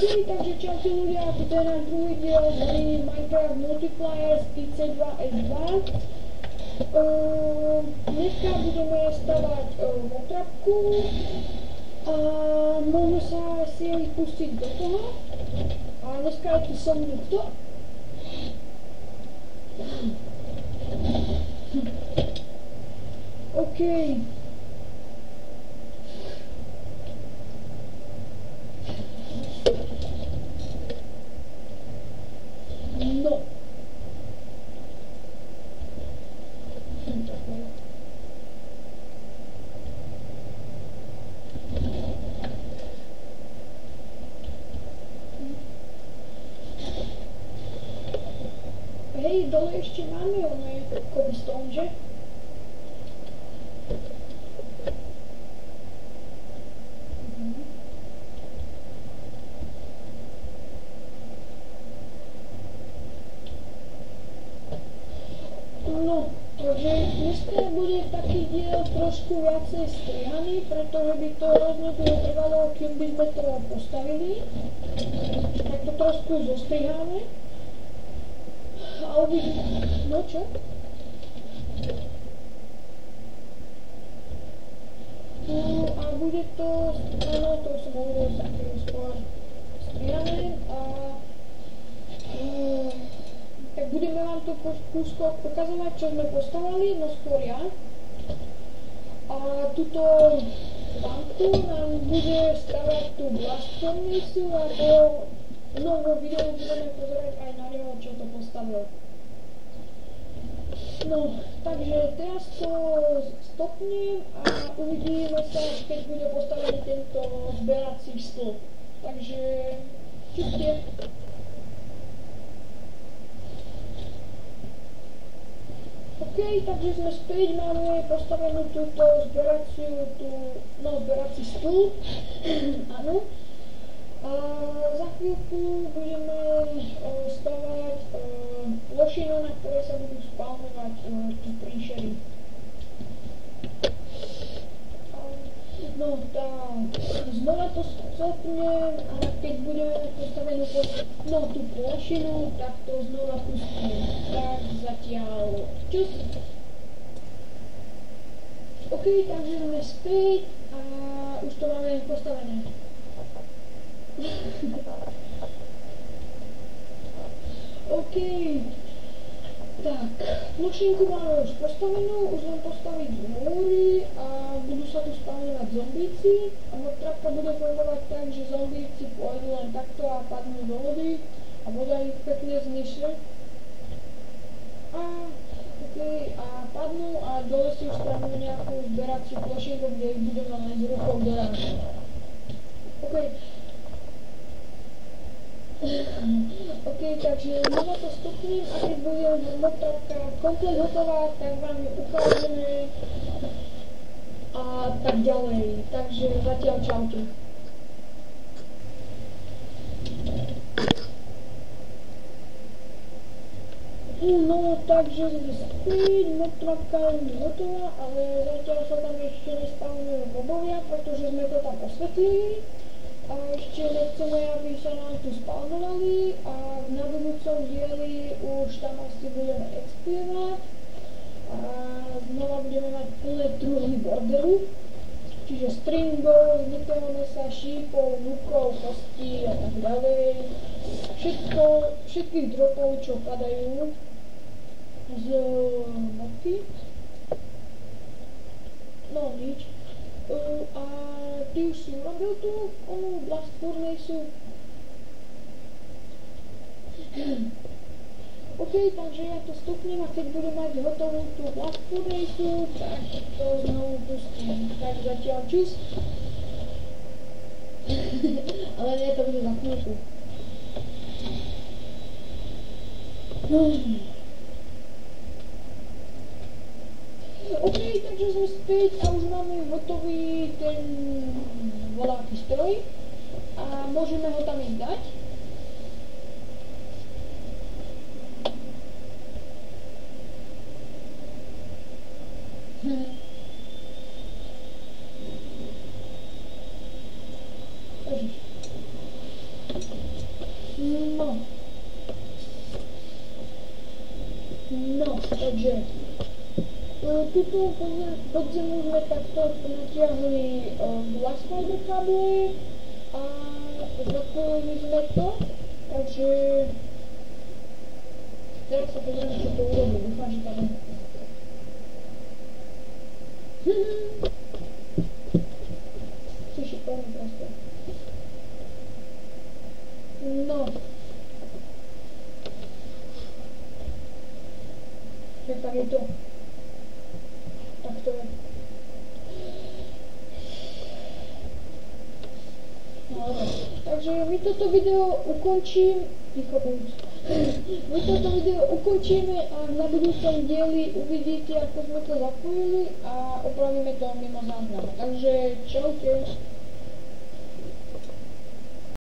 takže čaute ľudia, toto je náš druhý diel z hry Minecraft Multiplayer z IC2S2. Dneska budeme stavať motrapku a môžeme sa si pustiť do toho. A dneska je tu so mnou kto? OK. No. Hej, dole ešte máme ono cobblestone, že? No, takže dneska bude taký diel trošku viacej strihaný, pretože by to hrozne dlho trvalo, kým by sme to postavili. Tak to trošku zostriháme. A uvidíme. No čo? No a bude to, áno, to som hovoril takého skôr strihané a tak budeme vám to po kúskoch ukazovať, čo sme postavali, no skôr ja. A túto banku nám bude stavať tú blast furnace a to vo videu budeme pozerať aj na neho, čo to postavil. No, takže teraz to stopnem a uvidíme sa, keď bude postavený tento zberací stĺp. Takže, čuste. OK, takže sme späť, máme postavenú túto zberací stĺp, áno. A za chvíľku budeme stavať plošinu, na ktorej sa budú spawnovať tí príšery. No tak, znova to stopnem a keď budeme postavenú tú plošinu, tak to znova pustím. Tak zatiaľ čus. OK, takže sme späť a už to máme postavené. OK, tak, plošinku máme už postavenú, už len postaviť múry a budú sa tu spawnovať zombíci a motrapka bude fungovať tak, že zombíci pôjdu len takto a padnú do vody a voda ich pekne znišie. A padnú a dole si už spravíme nejakú zberaciu plošinku, kde ich budeme len s rukou dorážať. OK. OK, takže znova to stupním a keď bude motrapka komplet hotová, tak vám ju ukážeme a tak ďalej. Takže zatiaľ čaute. No, takže sme späť, motrapka je hotová, ale zatiaľ sa tam ešte nespavňujú mobovia, pretože sme to tam osvetlili. A ešte nechceme, aby sa nám tu spawnovali a na budúcom dieli už tam asi budeme expievať a znova budeme mať plné druhy borderu, čiže stringov, znikého mesa, šípov, lukov, kostí a tak ďalej. Všetkých dropov, čo padajú z mapy. No nič. A ty už si urobil tú blast furnace. OK, takže ja to stupnem a keď budem mať hotovú tú blast furnace, tak to znovu pustím. Tak zatiaľ čus. Ale nie, to bude za chvíľku. OK, takže sme späť a už máme hotový ten voľaký stroj a môžeme ho tam ísť dať. No. No, takže tuto podzemu sme takto natiahli glass fiber káble a zapojili sme to, takže teraz sa pozrieme, čo to urobí. Dúfam, že tam je šikovný proste. No. Tak tak je to. Tak to je. No, takže my toto video ukončím. My toto video ukončíme a na budúcom dieli uvidíte, ako sme to zapojili a opravíme to mimo záznam. Takže čaute.